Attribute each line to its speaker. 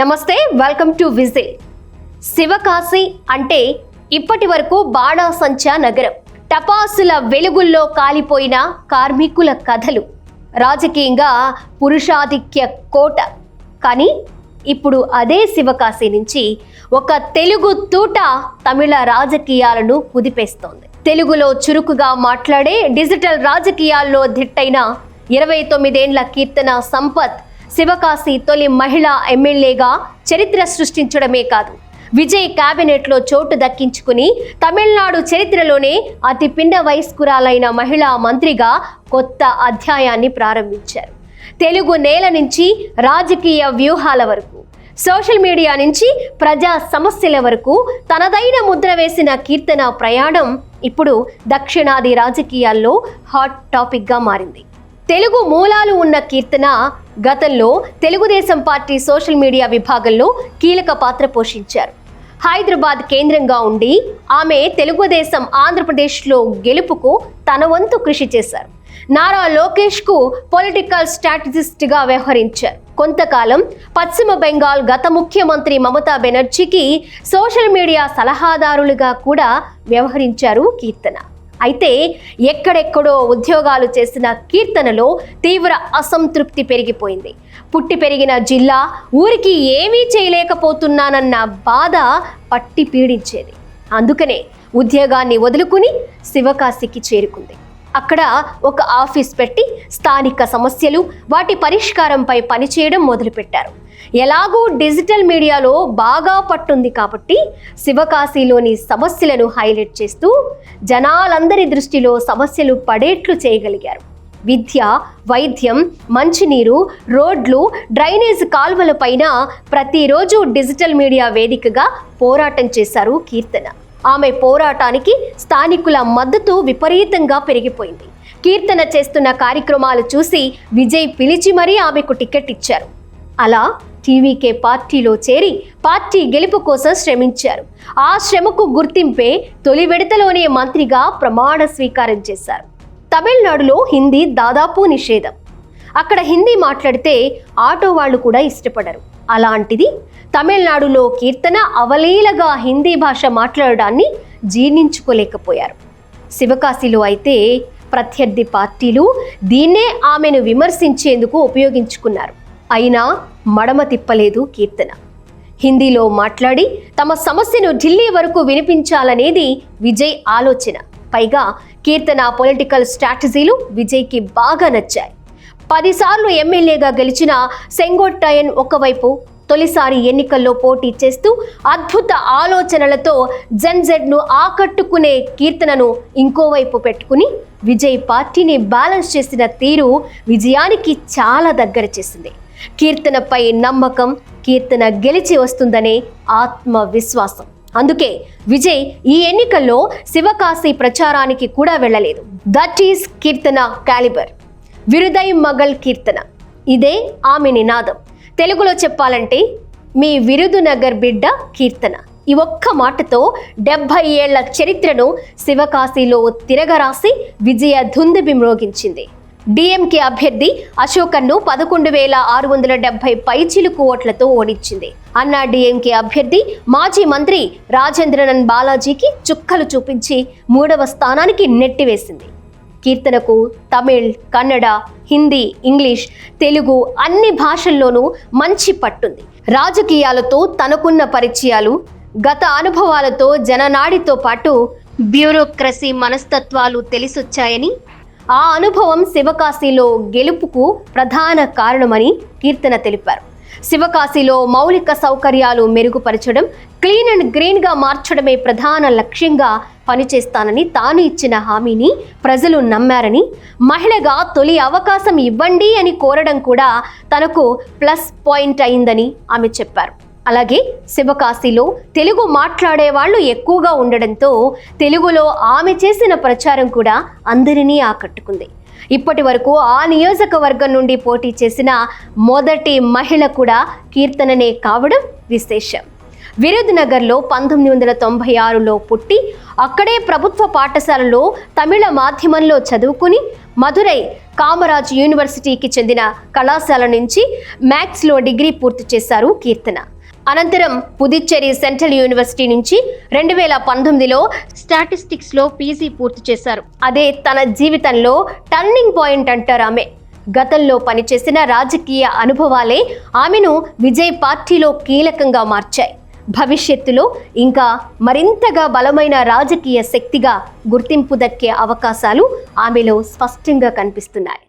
Speaker 1: నమస్తే, welcome to whistle. Sivakasi అంటే ఇప్పటి వరకు బాణాసంచా నగరం, టపాసుల వెలుగుల్లో కాలిపోయిన కార్మికుల కథలు, రాజకీయంగా పురుషాధిక్య కోట. కానీ ఇప్పుడు అదే శివకాశి నుంచి ఒక తెలుగు తూట తమిళ రాజకీయాలను కుదిపేస్తోంది. తెలుగులో చురుకుగా మాట్లాడే డిజిటల్ రాజకీయాల్లో దిట్టైన 29 ఏళ్ల కీర్తన సంపత్ శివకాశి తొలి మహిళా ఎమ్మెల్యేగా చరిత్ర సృష్టించడమే కాదు, విజయ్ క్యాబినెట్లో చోటు దక్కించుకుని తమిళనాడు చరిత్రలోనే అతి పిన్న వయస్కురాలైన మహిళా మంత్రిగా కొత్త అధ్యాయాన్ని ప్రారంభించారు. తెలుగు నేల నుంచి రాజకీయ వ్యూహాల వరకు, సోషల్ మీడియా నుంచి ప్రజా సమస్యల వరకు తనదైన ముద్ర వేసిన కీర్తన ప్రయాణం ఇప్పుడు దక్షిణాది రాజకీయాల్లో హాట్ టాపిక్గా మారింది. తెలుగు మూలాలు ఉన్న కీర్తన గతంలో తెలుగుదేశం పార్టీ సోషల్ మీడియా విభాగంలో కీలక పాత్ర పోషించారు. హైదరాబాద్ కేంద్రంగా ఉండి ఆమె తెలుగుదేశం ఆంధ్రప్రదేశ్లో గెలుపుకు తన వంతు కృషి చేశారు. నారా లోకేష్కు పొలిటికల్ స్ట్రాటజిస్ట్గా వ్యవహరించారు. కొంతకాలం పశ్చిమ బెంగాల్ గత ముఖ్యమంత్రి మమతా బెనర్జీకి సోషల్ మీడియా సలహాదారులుగా కూడా వ్యవహరించారు కీర్తన. అయితే ఎక్కడెక్కడో ఉద్యోగాలు చేసిన కీర్తనలో తీవ్ర అసంతృప్తి పెరిగిపోయింది. పుట్టి పెరిగిన జిల్లా, ఊరికి ఏమీ చేయలేకపోతున్నానన్న బాధ పట్టి పీడించేది. అందుకనే ఉద్యోగాన్ని వదులుకుని శివకాశికి చేరుకుంది. అక్కడ ఒక ఆఫీస్ పెట్టి స్థానిక సమస్యలు, వాటి పరిష్కారంపై పనిచేయడం మొదలుపెట్టారు. ఎలాగూ డిజిటల్ మీడియాలో బాగా పట్టుంది కాబట్టి శివకాశిలోని సమస్యలను హైలైట్ చేస్తూ జనాలందరి దృష్టిలో సమస్యలు పడేట్లు చేయగలిగారు. విద్య, వైద్యం, మంచినీరు, రోడ్లు, డ్రైనేజ్ కాల్వల పైన ప్రతిరోజు డిజిటల్ మీడియా వేదికగా పోరాటం చేశారు కీర్తన. ఆమె పోరాటానికి స్థానికుల మద్దతు విపరీతంగా పెరిగిపోయింది. కీర్తన చేస్తున్న కార్యక్రమాలు చూసి విజయ్ పిలిచి మరీ ఆమెకు టికెట్ ఇచ్చారు. అలా టీవీకే పార్టీలో చేరి పార్టీ గెలుపు కోసం శ్రమించారు. ఆ శ్రమకు గుర్తింపే తొలి విడతలోనే మంత్రిగా ప్రమాణ స్వీకారం చేశారు. తమిళనాడులో హిందీ దాదాపు నిషేధం. అక్కడ హిందీ మాట్లాడితే ఆటో వాళ్ళు కూడా ఇష్టపడరు. అలాంటిది తమిళనాడులో కీర్తన అవలీలగా హిందీ భాష మాట్లాడడాన్ని జీర్ణించుకోలేకపోయారు. శివకాశిలో అయితే ప్రత్యర్థి పార్టీలు దీన్నే ఆమెను విమర్శించేందుకు ఉపయోగించుకున్నారు. అయినా మడమ తిప్పలేదు కీర్తన. హిందీలో మాట్లాడి తమ సమస్యను ఢిల్లీ వరకు వినిపించాలనేది విజయ్ ఆలోచన. పైగా కీర్తన పొలిటికల్ స్ట్రాటజీలు విజయ్కి బాగా నచ్చాయి. 10 సార్లు ఎమ్మెల్యేగా గెలిచిన సెంగోట్టయన్ ఒకవైపు, తొలిసారి ఎన్నికల్లో పోటీ చేస్తూ అద్భుత ఆలోచనలతో జెన్జెడ్ను ఆకట్టుకునే కీర్తనను ఇంకోవైపు పెట్టుకుని విజయ్ పార్టీని బ్యాలెన్స్ చేసిన తీరు విజయానికి చాలా దగ్గర చేసింది. కీర్తనపై నమ్మకం, కీర్తన గెలిచి వస్తుందనే ఆత్మవిశ్వాసం. అందుకే విజయ్ ఈ ఎన్నికల్లో శివకాశి ప్రచారానికి కూడా వెళ్ళలేదు. That is Keerthana calibre. Virudhai మగల్ కీర్తన, ఇదే ఆమె నినాదం. తెలుగులో చెప్పాలంటే మీ విరుదునగర్ బిడ్డ కీర్తన. ఈ ఒక్క మాటతో 70 ఏళ్ల చరిత్రను శివకాశిలో తిరగరాసి విజయ దుందుబి మ్రోగించింది. డిఎంకే అభ్యర్థి అశోకన్ను 11,670 పైచిలుకు ఓట్లతో ఓడించింది. అన్నా డిఎంకే అభ్యర్థి మాజీ మంత్రి రాజేంద్రనన్ బాలాజీకి చుక్కలు చూపించి 3వ స్థానానికి నెట్టివేసింది. కీర్తనకు తమిళ్, కన్నడ, హిందీ, ఇంగ్లీష్, తెలుగు అన్ని భాషల్లోనూ మంచి పట్టుంది. రాజకీయాలతో తనకున్న పరిచయాలు, గత అనుభవాలతో జననాడితో పాటు బ్యూరోక్రసీ మనస్తత్వాలు తెలిసొచ్చాయని, ఆ అనుభవం శివకాశిలో గెలుపుకు ప్రధాన కారణమని కీర్తన తెలిపారు. శివకాశిలో మౌలిక సౌకర్యాలు మెరుగుపరచడం, క్లీన్ అండ్ గ్రీన్గా మార్చడమే ప్రధాన లక్ష్యంగా పనిచేస్తానని తాను ఇచ్చిన హామీని ప్రజలు నమ్మారని, మహిళగా తొలి అవకాశం ఇవ్వండి అని కోరడం కూడా తనకు ప్లస్ పాయింట్ అయిందని ఆమె చెప్పారు. అలాగే శివకాశిలో తెలుగు మాట్లాడే వాళ్ళు ఎక్కువగా ఉండడంతో తెలుగులో ఆమె చేసిన ప్రచారం కూడా అందరినీ ఆకట్టుకుంది. ఇప్పటి వరకు ఆ నియోజకవర్గం నుండి పోటీ చేసిన మొదటి మహిళ కూడా కీర్తననే కావడం విశేషం. విరుదునగర్లో 1996లో పుట్టి అక్కడే ప్రభుత్వ పాఠశాలలో తమిళ మాధ్యమంలో చదువుకుని మధురై కామరాజ్ యూనివర్సిటీకి చెందిన కళాశాల నుంచి మ్యాథ్స్లో డిగ్రీ పూర్తి చేశారు కీర్తన. అనంతరం పుదుచ్చేరి సెంట్రల్ యూనివర్సిటీ నుంచి 2019లో స్టాటిస్టిక్స్లో పీజీ పూర్తి చేశారు. అదే తన జీవితంలో టర్నింగ్ పాయింట్ అంటారు ఆమె. గతంలో పనిచేసిన రాజకీయ అనుభవాలే ఆమెను విజయ్ పార్టీలో కీలకంగా మార్చాయి. భవిష్యత్తులో ఇంకా మరింతగా బలమైన రాజకీయ శక్తిగా గుర్తింపు దక్కే అవకాశాలు ఆమెలో స్పష్టంగా కనిపిస్తున్నాయి.